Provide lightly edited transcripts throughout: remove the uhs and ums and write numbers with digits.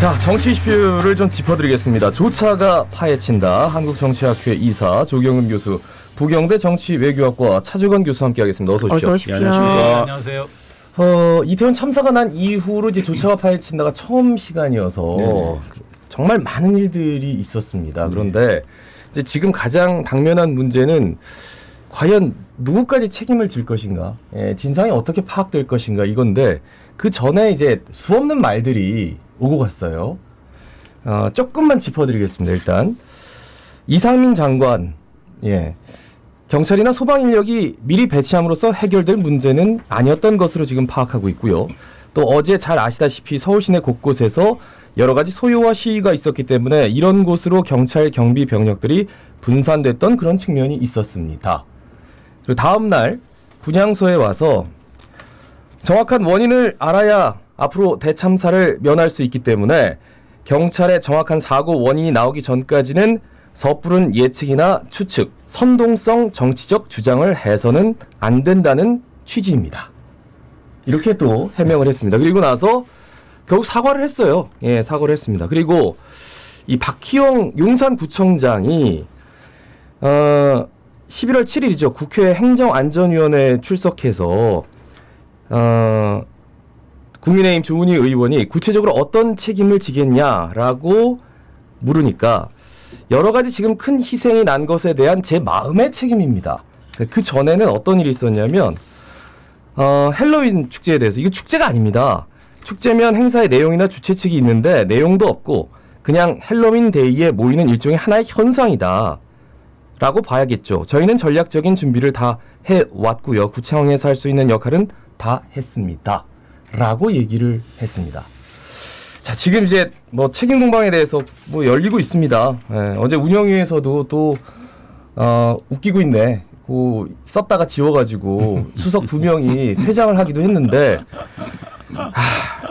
자, 정치 이슈를 좀 짚어드리겠습니다. 조차가 파헤친다. 한국정치학회 이사 조경은 교수, 부경대 정치외교학과 차주건 교수 함께하겠습니다. 어서 오십시오. 어서 오십시오. 네, 안녕하십니까. 네, 안녕하세요. 이태원 참사가 난 이후로 이제 조차가 파헤친다가 처음 시간이어서 정말 많은 일들이 있었습니다. 그런데 이제 지금 가장 당면한 문제는 과연 누구까지 책임을 질 것인가, 진상이 어떻게 파악될 것인가 이건데 그 전에 이제 수없는 말들이 오고 갔어요. 조금만 짚어드리겠습니다. 일단 이상민 장관, 경찰이나 소방 인력이 미리 배치함으로써 해결될 문제는 아니었던 것으로 지금 파악하고 있고요. 또 어제 잘 아시다시피 서울 시내 곳곳에서 여러 가지 소요와 시위가 있었기 때문에 이런 곳으로 경찰 경비 병력들이 분산됐던 그런 측면이 있었습니다. 그리고 다음 날 분향소에 와서 정확한 원인을 알아야 앞으로 대참사를 면할 수 있기 때문에 경찰의 정확한 사고 원인이 나오기 전까지는 섣부른 예측이나 추측, 선동성 정치적 주장을 해서는 안 된다는 취지입니다. 이렇게 또 해명을 했습니다. 그리고 나서 결국 사과를 했어요. 사과를 했습니다. 그리고 이 박희영 용산구청장이 11월 7일이죠. 국회 행정안전위원회에 출석해서 국민의힘 조은희 의원이 구체적으로 어떤 책임을 지겠냐라고 물으니까 여러 가지 지금 큰 희생이 난 것에 대한 제 마음의 책임입니다. 그 전에는 어떤 일이 있었냐면 헬로윈 축제에 대해서, 이거 축제가 아닙니다. 축제면 행사의 내용이나 주최 측이 있는데 내용도 없고 그냥 헬로윈 데이에 모이는 일종의 하나의 현상이다 라고 봐야겠죠. 저희는 전략적인 준비를 다 해왔고요. 구청에서 할 수 있는 역할은 다 했습니다 라고 얘기를 했습니다. 자, 지금 이제 뭐 책임 공방에 대해서 뭐 열리고 있습니다. 어제 운영위에서도 또 웃기고 있네. 썼다가 지워가지고 수석 2명이 퇴장을 하기도 했는데,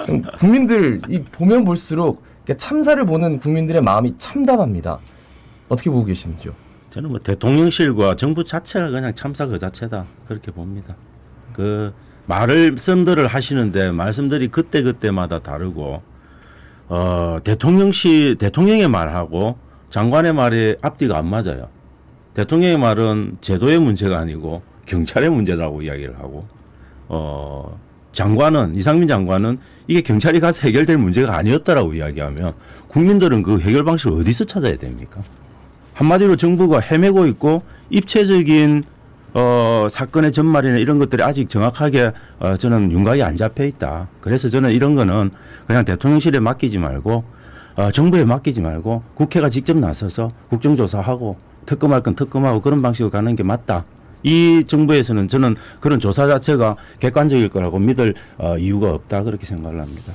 좀 국민들 보면 볼수록 참사를 보는 국민들의 마음이 참담합니다. 어떻게 보고 계시는지요? 저는 뭐 대통령실과 정부 자체가 그냥 참사 그 자체다 그렇게 봅니다. 그 말씀들을 하시는데 말씀들이 그때마다 다르고 대통령의 말하고 장관의 말이 앞뒤가 안 맞아요. 대통령의 말은 제도의 문제가 아니고 경찰의 문제라고 이야기를 하고 이상민 장관은 이게 경찰이 가서 해결될 문제가 아니었다라고 이야기하면 국민들은 그 해결 방식을 어디서 찾아야 됩니까? 한마디로 정부가 헤매고 있고 입체적인 사건의 전말이나 이런 것들이 아직 정확하게 저는 윤곽이 안 잡혀 있다. 그래서 저는 이런 거는 그냥 대통령실에 맡기지 말고 정부에 맡기지 말고 국회가 직접 나서서 국정조사하고 특검할 건 특검하고 그런 방식으로 가는 게 맞다. 이 정부에서는 저는 그런 조사 자체가 객관적일 거라고 믿을 이유가 없다 그렇게 생각을 합니다.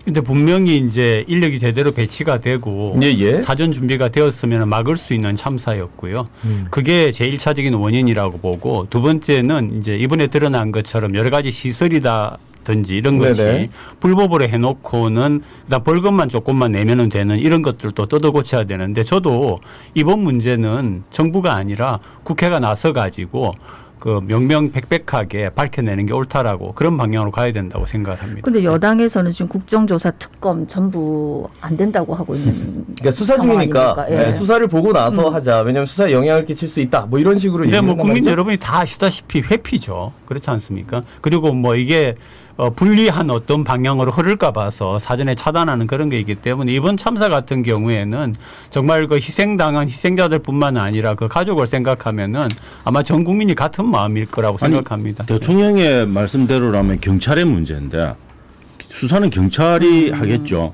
근데 분명히 이제 인력이 제대로 배치가 되고 사전 준비가 되었으면 막을 수 있는 참사였고요. 그게 제일차적인 원인이라고 보고, 두 번째는 이제 이번에 드러난 것처럼 여러 가지 시설이다든지 이런 것이 불법으로 해놓고는 일단 벌금만 조금만 내면은 되는 이런 것들도 뜯어 고쳐야 되는데, 저도 이번 문제는 정부가 아니라 국회가 나서 가지고 그 명명백백하게 밝혀내는 게 옳다라고 그런 방향으로 가야 된다고 생각을 합니다. 그런데 여당에서는 지금 국정조사 특검 전부 안 된다고 하고 있는 그러니까 수사 중이니까 수사를 보고 나서 하자. 왜냐하면 수사에 영향을 끼칠 수 있다. 뭐 이런 식으로 근데 뭐 국민 말이죠? 여러분이 다 아시다시피 회피죠. 그렇지 않습니까? 그리고 뭐 이게 불리한 어떤 방향으로 흐를까 봐서 사전에 차단하는 그런 게 있기 때문에 이번 참사 같은 경우에는 정말 그 희생당한 희생자들뿐만 아니라 그 가족을 생각하면은 아마 전 국민이 같은 마음일 거라고 생각합니다. 대통령의 말씀대로라면 경찰의 문제인데 수사는 경찰이 하겠죠.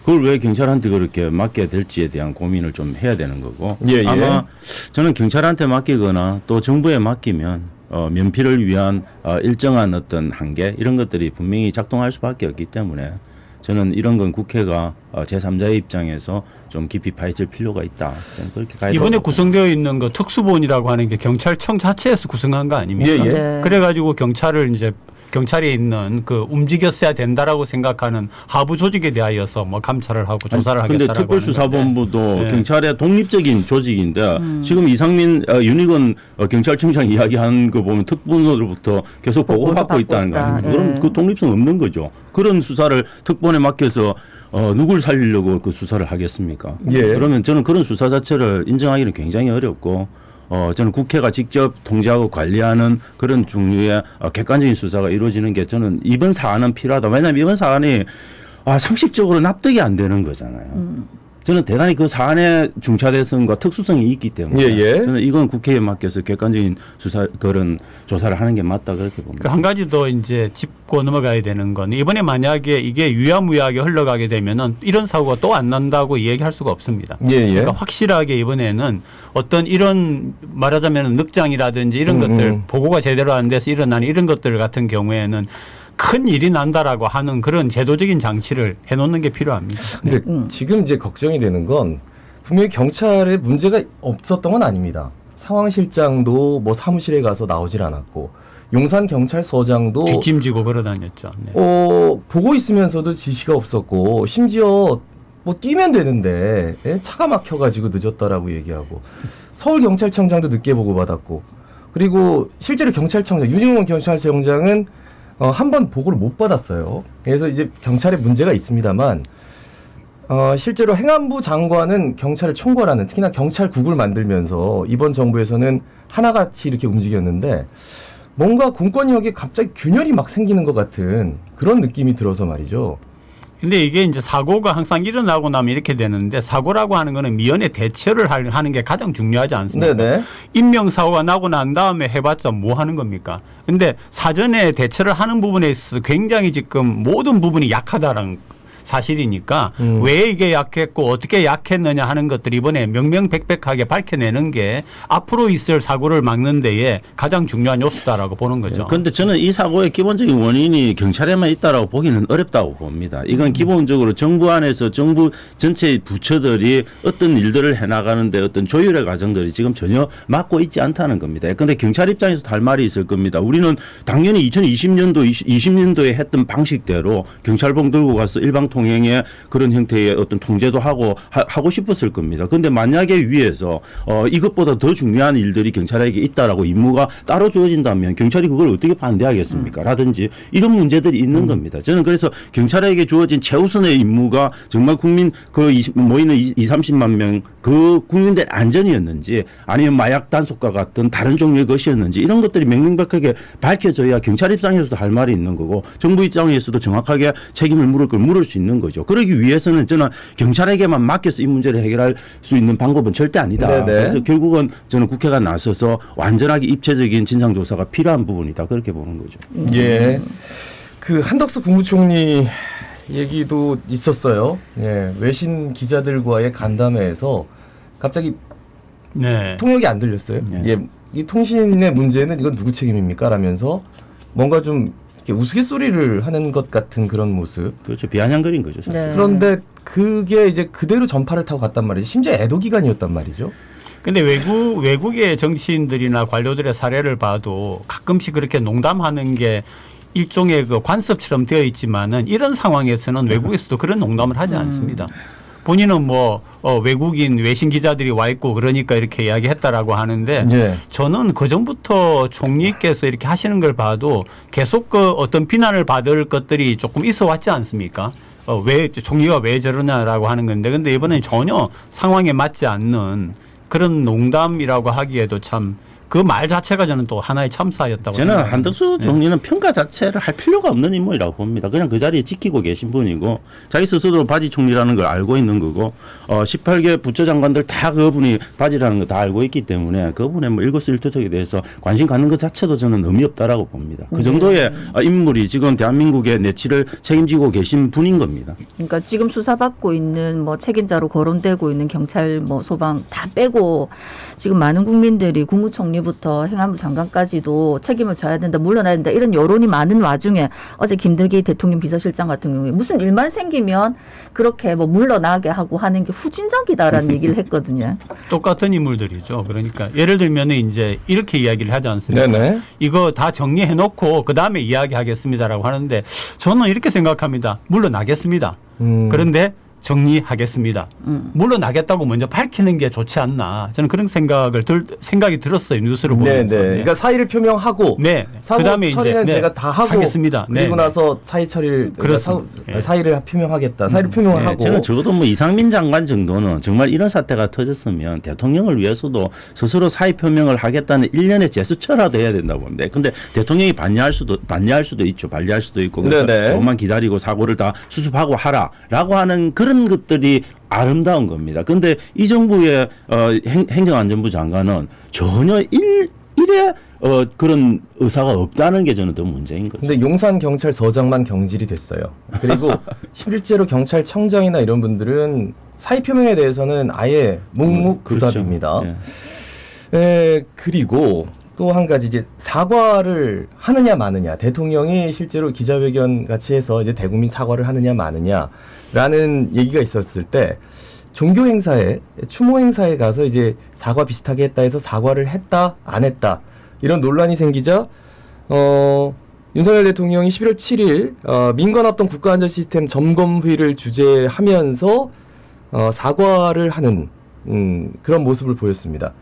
그걸 왜 경찰한테 그렇게 맡겨야 될지에 대한 고민을 좀 해야 되는 거고, 아마 저는 경찰한테 맡기거나 또 정부에 맡기면 면피를 위한 일정한 어떤 한계 이런 것들이 분명히 작동할 수밖에 없기 때문에 저는 이런 건 국회가 제3자의 입장에서 좀 깊이 파헤칠 필요가 있다. 저는 그렇게 가야 이번에 구성되어 있는 거 특수본이라고 하는 게 경찰청 자체에서 구성한 거 아닙니까? 그래가지고 경찰을 이제 경찰에 있는 그 움직였어야 된다라고 생각하는 하부 조직에 대하여서 뭐 감찰을 하고 조사를 근데 하겠다라고. 특별수사본부도 네. 경찰의 독립적인 조직인데 지금 이상민 윤희건 경찰청장 이야기한 거 보면 특보로부터 계속 보고받고 있다는 거 아닙니까? 예. 그럼 그 독립성 없는 거죠. 그런 수사를 특보에 맡겨서 누굴 살리려고 그 수사를 하겠습니까? 예. 그러면 저는 그런 수사 자체를 인정하기는 굉장히 어렵고 저는 국회가 직접 통제하고 관리하는 그런 종류의 객관적인 수사가 이루어지는 게 저는 이번 사안은 필요하다. 왜냐하면 이번 사안이 상식적으로 납득이 안 되는 거잖아요. 저는 대단히 그 사안의 중차대성과 특수성이 있기 때문에 저는 이건 국회에 맡겨서 객관적인 수사 그런 조사를 하는 게 맞다 그렇게 봅니다. 한 가지 더 이제 짚고 넘어가야 되는 건 이번에 만약에 이게 유야무야하게 흘러가게 되면은 이런 사고가 또 안 난다고 얘기할 수가 없습니다. 그러니까 확실하게 이번에는 어떤 이런 말하자면 늑장이라든지 이런 것들 보고가 제대로 안 돼서 일어나는 이런 것들 같은 경우에는 큰 일이 난다라고 하는 그런 제도적인 장치를 해놓는 게 필요합니다. 근데 지금 이제 걱정이 되는 건 분명히 경찰에 문제가 없었던 건 아닙니다. 상황실장도 뭐 사무실에 가서 나오질 않았고 용산 경찰서장도 뒷짐지고 걸어다녔죠. 네. 보고 있으면서도 지시가 없었고 심지어 뭐 뛰면 되는데 차가 막혀가지고 늦었다라고 얘기하고 서울 경찰청장도 늦게 보고받았고 그리고 실제로 경찰청장 윤영원 경찰청장은 한 번 보고를 못 받았어요. 그래서 이제 경찰에 문제가 있습니다만 실제로 행안부 장관은 경찰을 총괄하는 특히나 경찰국을 만들면서 이번 정부에서는 하나같이 이렇게 움직였는데 뭔가 공권력에 갑자기 균열이 막 생기는 것 같은 그런 느낌이 들어서 말이죠. 근데 이게 이제 사고가 항상 일어나고 나면 이렇게 되는데 사고라고 하는 거는 미연에 대처를 하는 게 가장 중요하지 않습니까? 네네. 인명사고가 나고 난 다음에 해봤자 뭐 하는 겁니까? 근데 사전에 대처를 하는 부분에 있어서 굉장히 지금 모든 부분이 약하다는 사실이니까 왜 이게 약했고 어떻게 약했느냐 하는 것들 이번에 명명백백하게 밝혀내는 게 앞으로 있을 사고를 막는 데에 가장 중요한 요소다라고 보는 거죠. 그런데 저는 이 사고의 기본적인 원인이 경찰에만 있다라고 보기는 어렵다고 봅니다. 이건 기본적으로 정부 안에서 정부 전체 부처들이 어떤 일들을 해나가는데 어떤 조율의 과정들이 지금 전혀 맞고 있지 않다는 겁니다. 그런데 경찰 입장에서도 할 말이 있을 겁니다. 우리는 당연히 2020년도에 했던 방식대로 경찰봉 들고 가서 일방 통행의 그런 형태의 어떤 통제도 하고 싶었을 겁니다. 그런데 만약에 위에서 이것보다 더 중요한 일들이 경찰에게 있다라고 임무가 따로 주어진다면 경찰이 그걸 어떻게 반대하겠습니까? 라든지 이런 문제들이 있는 겁니다. 저는 그래서 경찰에게 주어진 최우선의 임무가 정말 국민 모이는 30만 명 그 국민들 안전이었는지 아니면 마약 단속과 같은 다른 종류의 것이었는지 이런 것들이 명명백백하게 밝혀져야 경찰 입장에서도 할 말이 있는 거고 정부 입장에서도 정확하게 책임을 물을 수 있는 거죠. 그러기 위해서는 저는 경찰에게만 맡겨서 이 문제를 해결할 수 있는 방법은 절대 아니다. 네네. 그래서 결국은 저는 국회가 나서서 완전하게 입체적인 진상조사가 필요한 부분이다. 그렇게 보는 거죠. 예. 그 한덕수 국무총리 얘기도 있었어요. 예. 외신 기자들과의 간담회에서 갑자기 통역이 안 들렸어요. 예. 이 통신의 문제는 이건 누구 책임입니까? 라면서 뭔가 좀 이렇게 우스갯소리를 하는 것 같은 그런 모습. 그렇죠. 비아냥거린 거죠. 사실. 네. 그런데 그게 이제 그대로 전파를 타고 갔단 말이죠. 심지어 애도 기간이었단 말이죠. 근데 외국의 정치인들이나 관료들의 사례를 봐도 가끔씩 그렇게 농담하는 게 일종의 그 관습처럼 되어 있지만은 이런 상황에서는 외국에서도 그런 농담을 하지 않습니다. 본인은 뭐 외국인 외신 기자들이 와 있고 그러니까 이렇게 이야기했다라고 하는데 네. 저는 그 전부터 총리께서 이렇게 하시는 걸 봐도 계속 그 어떤 비난을 받을 것들이 조금 있어 왔지 않습니까? 왜 총리가 왜 저러냐라고 하는 건데 근데 이번엔 전혀 상황에 맞지 않는 그런 농담이라고 하기에도 참 그 말 자체가 저는 또 하나의 참사였다고 저는 생각합니다. 한덕수 총리는 평가 자체를 할 필요가 없는 인물이라고 봅니다. 그냥 그 자리에 지키고 계신 분이고 자기 스스로 바지 총리라는 걸 알고 있는 거고 18개 부처 장관들 다 그분이 바지라는 거 다 알고 있기 때문에 그분의 뭐 일거수일투족에 대해서 관심 갖는 것 자체도 저는 의미 없다라고 봅니다. 그 정도의 인물이 지금 대한민국의 내치를 책임지고 계신 분인 겁니다. 그러니까 지금 수사받고 있는 뭐 책임자로 거론되고 있는 경찰 뭐 소방 다 빼고 지금 많은 국민들이 국무총리 총리부터 행안부 장관까지도 책임을 져야 된다, 물러나야 된다 이런 여론이 많은 와중에 어제 김덕기 대통령 비서실장 같은 경우에 무슨 일만 생기면 그렇게 뭐 물러나게 하고 하는 게 후진적이다라는 얘기를 했거든요. 똑같은 인물들이죠. 그러니까 예를 들면 이제 이렇게 이야기를 하지 않습니까? 네네. 이거 다 정리해놓고 그 다음에 이야기하겠습니다라고 하는데 저는 이렇게 생각합니다. 물러나겠습니다. 그런데 정리하겠습니다. 물러나겠다고 먼저 밝히는 게 좋지 않나. 저는 그런 생각이 들었어요. 뉴스를 보면서. 네네. 그러니까 사의를 표명하고 네. 사고 그다음에 처리는 이제 제가 다 하고 하겠습니다. 그리고 네. 나서 사의 처리를 그렇습니다. 네. 사의를 표명하겠다. 사의를 표명을 네, 하고 저는 적어도 뭐 이상민 장관 정도는 정말 이런 사태가 터졌으면 대통령을 위해서도 스스로 사의 표명을 하겠다는 일련의 제스처라도 해야 된다고 봅니다. 근데 대통령이 반려할 수도 있죠. 반려할 수도 있고 그래서 네네. 조금만 기다리고 사고를 다 수습하고 하라라고 하는 그런 것들이 아름다운 겁니다. 그런데 이 정부의 행정안전부 장관은 전혀 일에 그런 의사가 없다는 게 저는 더 문제인 거죠. 근데 용산 경찰서장만 경질이 됐어요. 그리고 실제로 경찰청장이나 이런 분들은 사의 표명에 대해서는 아예 묵묵부답입니다. 그렇죠. 그리고 또 한 가지 이제 사과를 하느냐 마느냐, 대통령이 실제로 기자회견 같이 해서 이제 대국민 사과를 하느냐 마느냐라는 얘기가 있었을 때 종교 행사에, 추모 행사에 가서 이제 사과 비슷하게 했다 해서 사과를 했다 안 했다 이런 논란이 생기자 윤석열 대통령이 11월 7일 민관합동 국가안전시스템 점검회의를 주재하면서 사과를 하는 그런 모습을 보였습니다.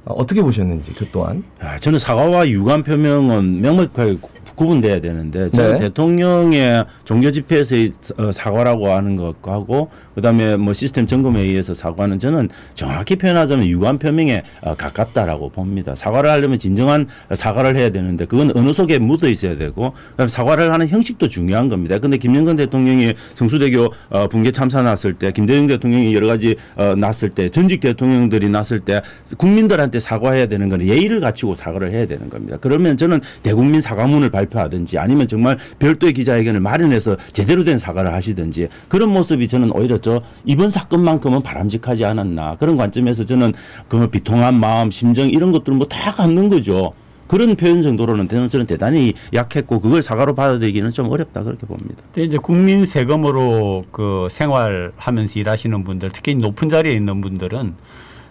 어떻게 보셨는지 그 또한. 저는 사과와 유감 표명은 명확하게 구분돼야 되는데 저는 네. 대통령의 종교 집회에서의 사과라고 하는 것하고 그다음에 뭐 시스템 점검에 의해서 사과는 저는 정확히 표현하자면 유감 표명에 가깝다라고 봅니다. 사과를 하려면 진정한 사과를 해야 되는데 그건 어느 속에 묻어 있어야 되고 그다음에 사과를 하는 형식도 중요한 겁니다. 근데 김영건 대통령이 성수대교 붕괴 참사 났을 때 김대중 대통령이 여러 가지 났을 때 전직 대통령들이 났을 때 국민들한테 사과해야 되는 건 예의를 갖추고 사과를 해야 되는 겁니다. 그러면 저는 대국민 사과문을 발표하든지 아니면 정말 별도의 기자회견을 마련해서 제대로 된 사과를 하시든지 그런 모습이 저는 오히려 이번 사건만큼은 바람직하지 않았나 그런 관점에서 저는 그 비통한 마음, 심정 이런 것들은 뭐 다 갖는 거죠. 그런 표현 정도로는 저는 대단히 약했고 그걸 사과로 받아들이기는 좀 어렵다 그렇게 봅니다. 근데 이제 국민 세금으로 그 생활하면서 일하시는 분들, 특히 높은 자리에 있는 분들은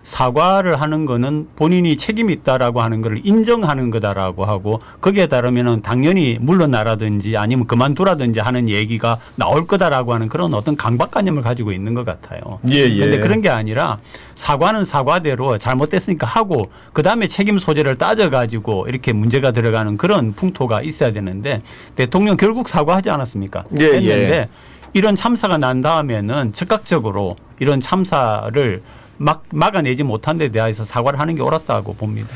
사과를 하는 거는 본인이 책임이 있다라고 하는 걸 인정하는 거다라고 하고 거기에 따르면은 당연히 물러나라든지 아니면 그만두라든지 하는 얘기가 나올 거다라고 하는 그런 어떤 강박관념을 가지고 있는 것 같아요. 그런데 그런 게 아니라 사과는 사과대로 잘못됐으니까 하고 그다음에 책임 소재를 따져가지고 이렇게 문제가 들어가는 그런 풍토가 있어야 되는데 대통령 결국 사과하지 않았습니까? 했는데 이런 참사가 난 다음에는 즉각적으로 이런 참사를 막아내지 못한 데 대해서 사과를 하는 게 옳았다고 봅니다.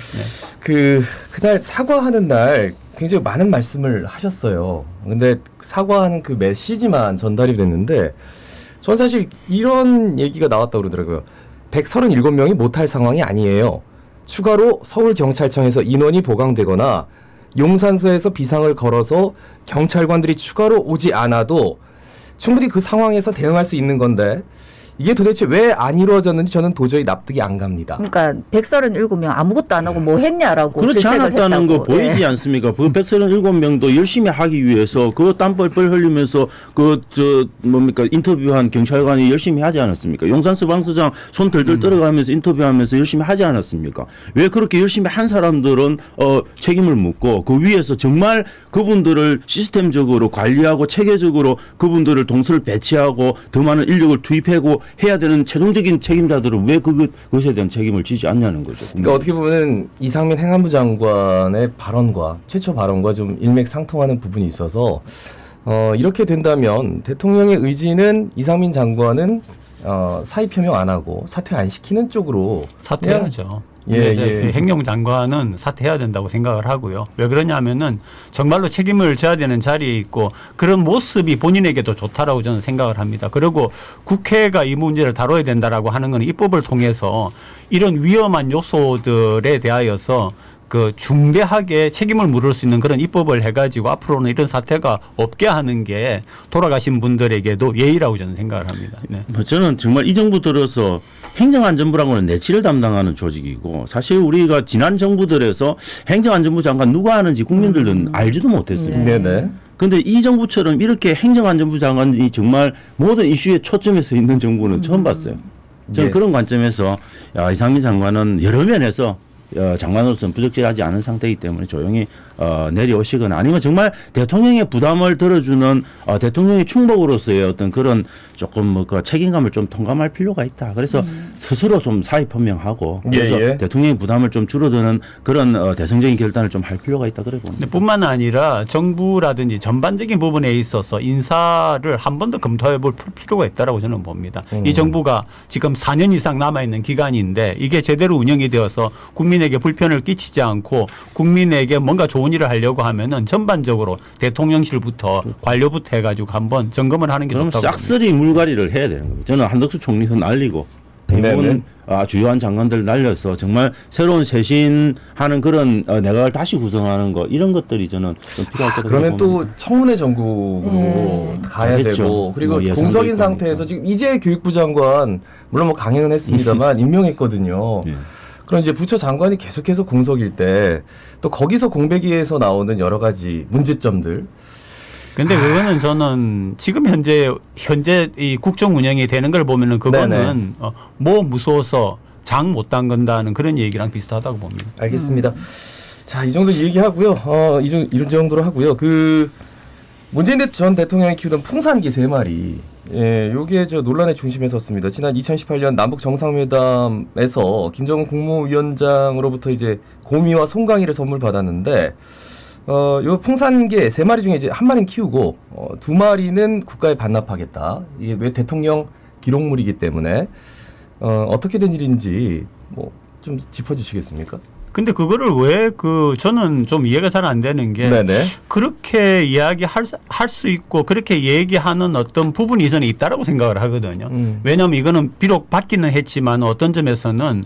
네. 그날 사과하는 날 굉장히 많은 말씀을 하셨어요. 근데 사과하는 그 메시지만 전달이 됐는데 전 사실 이런 얘기가 나왔다고 그러더라고요. 137명이 못할 상황이 아니에요. 추가로 서울경찰청에서 인원이 보강되거나 용산서에서 비상을 걸어서 경찰관들이 추가로 오지 않아도 충분히 그 상황에서 대응할 수 있는 건데 이게 도대체 왜 안 이루어졌는지 저는 도저히 납득이 안 갑니다. 그러니까 137명 아무것도 안 하고 뭐 했냐라고 그렇지 않았다는 거 보이지 않습니까? 그 137명도 열심히 하기 위해서 그 땀 뻘뻘 흘리면서 인터뷰한 경찰관이 열심히 하지 않았습니까? 용산 서방서장 손 덜덜 떨어가면서 인터뷰하면서 열심히 하지 않았습니까? 왜 그렇게 열심히 한 사람들은 책임을 묻고 그 위에서 정말 그분들을 시스템적으로 관리하고 체계적으로 그분들을 동서를 배치하고 더 많은 인력을 투입하고 해야 되는 최종적인 책임자들은 왜 그것에 대한 책임을 지지 않냐는 거죠. 그러니까 어떻게 보면 이상민 행안부 장관의 발언과 최초 발언과 좀 일맥상통하는 부분이 있어서 이렇게 된다면 대통령의 의지는 이상민 장관은 사의 표명 안 하고 사퇴 안 시키는 쪽으로 사퇴해야죠. 행정장관은 사퇴해야 된다고 생각을 하고요. 왜 그러냐면은 정말로 책임을 져야 되는 자리에 있고 그런 모습이 본인에게도 좋다라고 저는 생각을 합니다. 그리고 국회가 이 문제를 다뤄야 된다라고 하는 건 입법을 통해서 이런 위험한 요소들에 대하여서 그 중대하게 책임을 물을 수 있는 그런 입법을 해가지고 앞으로는 이런 사태가 없게 하는 게 돌아가신 분들에게도 예의라고 저는 생각을 합니다. 네. 뭐 저는 정말 이 정부 들어서 행정안전부라고는 내치를 담당하는 조직이고 사실 우리가 지난 정부들에서 행정안전부 장관 누가 하는지 국민들은 알지도 못했습니다. 네네. 그런데 이 정부처럼 이렇게 행정안전부 장관이 정말 모든 이슈에 초점에 서 있는 정부는 처음 봤어요. 저는 예. 그런 관점에서 이상민 장관은 여러 면에서 장관으로서는 부적절하지 않은 상태이기 때문에 조용히 내려오시거나 아니면 정말 대통령의 부담을 들어주는 대통령의 충복으로서의 어떤 그런 조금 뭐 그 책임감을 좀 통감할 필요가 있다. 그래서 스스로 좀 사의 표명하고 그래서 예. 대통령의 부담을 좀 줄어드는 그런 대승적인 결단을 좀 할 필요가 있다 그래 봅니다. 뿐만 아니라 정부라든지 전반적인 부분에 있어서 인사를 한 번 더 검토해 볼 필요가 있다라고 저는 봅니다. 이 정부가 지금 4년 이상 남아있는 기간인데 이게 제대로 운영이 되어서 국민에게 불편을 끼치지 않고 국민에게 뭔가 좋은 일을 하려고 하면은 전반적으로 대통령실부터 관료부터 해가지고 한번 점검을 하는 게 그럼 좋다고 봅니다. 싹쓸이 물갈이를 해야 되는 겁니다. 저는 한덕수 총리도 날리고 대부분 주요한 장관들 날려서 정말 새로운 쇄신하는 그런 내각을 다시 구성하는 거 이런 것들이 저는 좀 필요할 거라고 그러면 또 봅니다. 청문회 전국으로 가야 가겠죠. 되고 그리고 뭐 예상도 공석인 있고 상태에서 하니까. 지금 이재 교육부 장관 물론 뭐 강행은 했습니다만 임명했거든요. 예. 그럼 이제 부처 장관이 계속해서 공석일 때 또 거기서 공백위에서 나오는 여러 가지 문제점들. 근데 그거는 저는 지금 현재 이 국정 운영이 되는 걸 보면은 그거는 뭐 무서워서 장 못 담근다는 그런 얘기랑 비슷하다고 봅니다. 알겠습니다. 자, 이 정도 얘기하고요. 이 정도로 하고요. 그 문재인 전 대통령이 키우던 풍산개 3마리. 예, 요게 저 논란의 중심에 섰습니다. 지난 2018년 남북 정상회담에서 김정은 국무위원장으로부터 이제 고미와 송강이를 선물 받았는데 요 풍산개 3마리 중에 이제 1마리는 키우고 2마리는 국가에 반납하겠다. 이게 왜 대통령 기록물이기 때문에 어떻게 된 일인지 뭐 좀 짚어주시겠습니까? 근데 그거를 왜 저는 좀 이해가 잘 안 되는 게 네네. 그렇게 이야기할 수 있고 그렇게 얘기하는 어떤 부분이 저는 있다라고 생각을 하거든요. 왜냐하면 이거는 비록 받기는 했지만 어떤 점에서는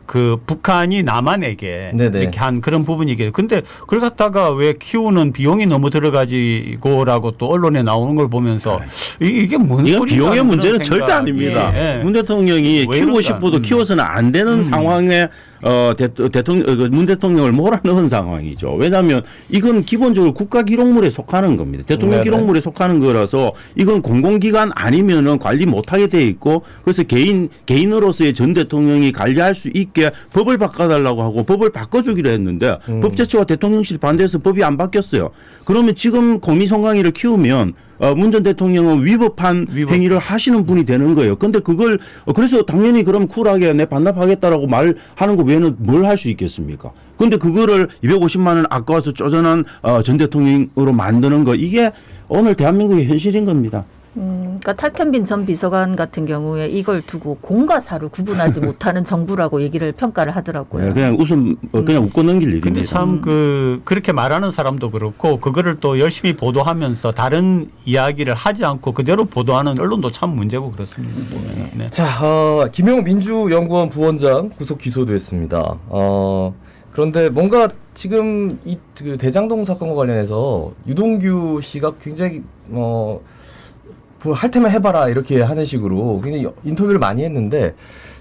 그 북한이 남한에게 네네. 이렇게 한 그런 부분이겠죠. 근데 그걸 갖다가 왜 키우는 비용이 너무 들어가지고라고 또 언론에 나오는 걸 보면서 이게 뭔 이건 소리야? 비용의 그런 문제는 생각. 절대 아닙니다. 예. 문 대통령이 왜 키우고 이럴까? 싶어도 키워서는 안 되는 상황에 문 대통령을 몰아넣은 상황이죠. 왜냐하면 이건 기본적으로 국가 기록물에 속하는 겁니다. 대통령 네네. 기록물에 속하는 거라서 이건 공공기관 아니면은 관리 못하게 돼 있고 그래서 개인으로서의 전 대통령이 관리할 수 있게 법을 바꿔달라고 하고 법을 바꿔주기로 했는데 법제처와 대통령실이 반대해서 법이 안 바뀌었어요. 그러면 지금 고미 송강이를 키우면 문 전 대통령은 위법한 행위를 하시는 분이 되는 거예요. 근데 그걸 그래서 당연히 그럼 쿨하게 내 반납하겠다라고 말하는 거 외에는 뭘 할 수 있겠습니까? 근데 그거를 250만 원 아까워서 쪼잔한 전 대통령으로 만드는 거 이게 오늘 대한민국의 현실인 겁니다. 그러니까 탁현빈 전 비서관 같은 경우에 이걸 두고 공과 사를 구분하지 못하는 정부라고 얘기를 평가를 하더라고요. 네, 그냥 그냥 웃고 넘길 일입니다. 근데 참 그렇게 말하는 사람도 그렇고 그거를 또 열심히 보도하면서 다른 이야기를 하지 않고 그대로 보도하는 언론도 참 문제고 그렇습니다. 네. 자, 김영우 민주연구원 부원장 구속 기소도 했습니다. 그런데 뭔가 지금 그 대장동 사건과 관련해서 유동규 씨가 굉장히 할 테면 해봐라 이렇게 하는 식으로 굉장히 인터뷰를 많이 했는데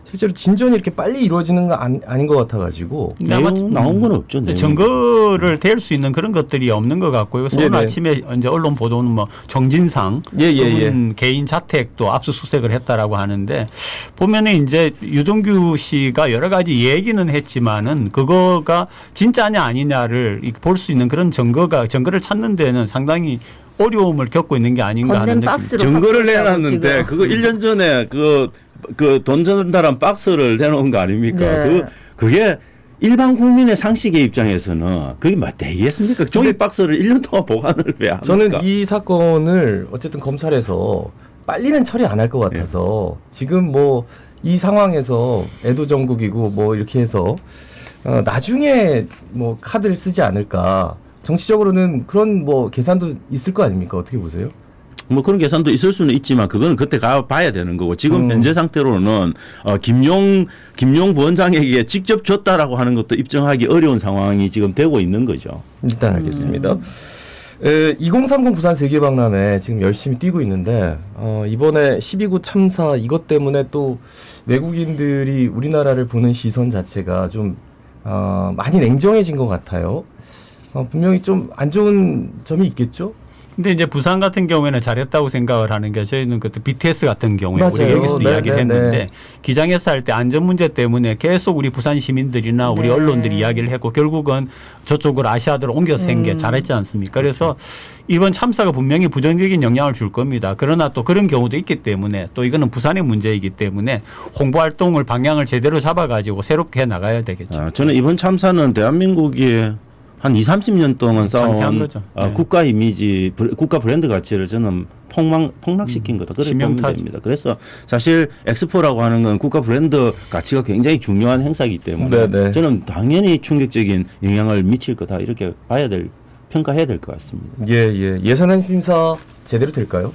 실제로 진전이 이렇게 빨리 이루어지는 건 아닌 것 같아가지고 내용 나온 건 없죠. 내용이. 증거를 댈 수 있는 그런 것들이 없는 것 같고요. 오늘 네네. 아침에 이제 언론 보도는 뭐 정진상 그분 개인 자택도 압수수색을 했다라고 하는데 보면은 이제 유동규 씨가 여러 가지 얘기는 했지만은 그거가 진짜냐 아니냐를 볼 수 있는 그런 증거를 찾는 데는 상당히 어려움을 겪고 있는 게 아닌가 하는 느낌. 증거를 내놨는데 그거 1년 전에 그 돈 전달한 박스를 내놓은 거 아닙니까? 네. 그게 일반 국민의 상식의 입장에서는 그게 뭐 되겠습니까? 종이 박스를 1년 동안 보관을 왜 합니까? 저는 이 사건을 어쨌든 검찰에서 빨리는 처리 안 할 것 같아서 지금 뭐 이 상황에서 애도 정국이고 뭐 이렇게 해서 나중에 뭐 카드를 쓰지 않을까. 정치적으로는 그런 뭐 계산도 있을 거 아닙니까? 어떻게 보세요? 뭐 그런 계산도 있을 수는 있지만 그거는 그때 가 봐야 되는 거고 지금 현재 상태로는 김용 부원장에게 직접 줬다라고 하는 것도 입증하기 어려운 상황이 지금 되고 있는 거죠. 일단 알겠습니다. 2030 부산 세계박람회 지금 열심히 뛰고 있는데 이번에 12구 참사 이것 때문에 또 외국인들이 우리나라를 보는 시선 자체가 좀 많이 냉정해진 것 같아요. 분명히 좀 안 좋은 점이 있겠죠? 근데 이제 부산 같은 경우에는 잘했다고 생각을 하는 게 저희는 그때 BTS 같은 경우에 맞아요. 우리가 여기서도 네, 이야기를 네, 했는데 네. 기장에서 할 때 안전 문제 때문에 계속 우리 부산 시민들이나 우리 네. 언론들이 이야기를 했고 결국은 저쪽으로 아시아드로 옮겨서 한 게 잘했지 않습니까? 그래서 이번 참사가 분명히 부정적인 영향을 줄 겁니다. 그러나 또 그런 경우도 있기 때문에 또 이거는 부산의 문제이기 때문에 홍보 활동을 방향을 제대로 잡아가지고 새롭게 해 나가야 되겠죠. 저는 이번 참사는 대한민국이 한 20-30년 동안 창피한 쌓아온 거죠. 네. 국가 이미지, 국가 브랜드 가치를 저는 폭락시킨 거다. 그렇게 보면 치명타죠. 됩니다. 그래서 사실 엑스포라고 하는 건 국가 브랜드 가치가 굉장히 중요한 행사이기 때문에 네네. 저는 당연히 충격적인 영향을 미칠 거다. 이렇게 평가해야 될 것 같습니다. 예산안 심사 제대로 될까요?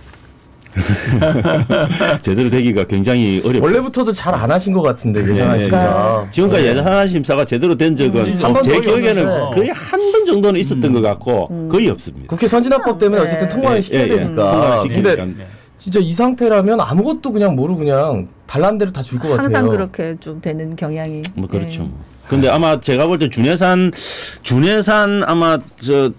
제대로 되기가 굉장히 어렵죠. 원래부터도 잘 안 하신 것 같은데 예산안 예, 예. 심사. 지금까지 예산 심사가 제대로 된 적은 한번 제 거의 기억에는 없는데. 거의 한 번 정도는 있었던 것 같고 거의 없습니다. 국회 선진화법 때문에 네. 어쨌든 통과를 시켜야 되니까. 통과를 시키니까. 근데 진짜 이 상태라면 아무것도 그냥 모르고 그냥 달란 대로 다 줄 것 같아요. 항상 그렇게 좀 되는 경향이. 뭐 그렇죠. 네. 뭐. 근데 아마 제가 볼 때 준예산 아마 저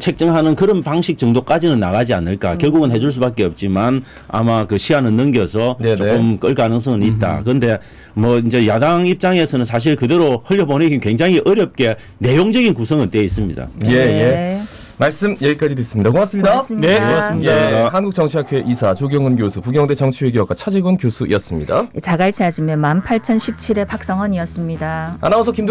책정하는 그런 방식 정도까지는 나가지 않을까. 결국은 해줄 수밖에 없지만 아마 그 시한은 넘겨서 네네. 조금 끌 가능성은 있다. 그런데 뭐 이제 야당 입장에서는 사실 그대로 흘려보내기 굉장히 어렵게 내용적인 구성은 되어 있습니다. 예. 말씀 여기까지 듣습니다. 고맙습니다. 고맙습니다. 네, 고맙습니다. 예, 한국정치학회 이사 조경은 교수, 부경대 정치외교학과 차지근 교수였습니다. 자갈치 아줌의 18,017의 박성원이었습니다. 아나운서 김도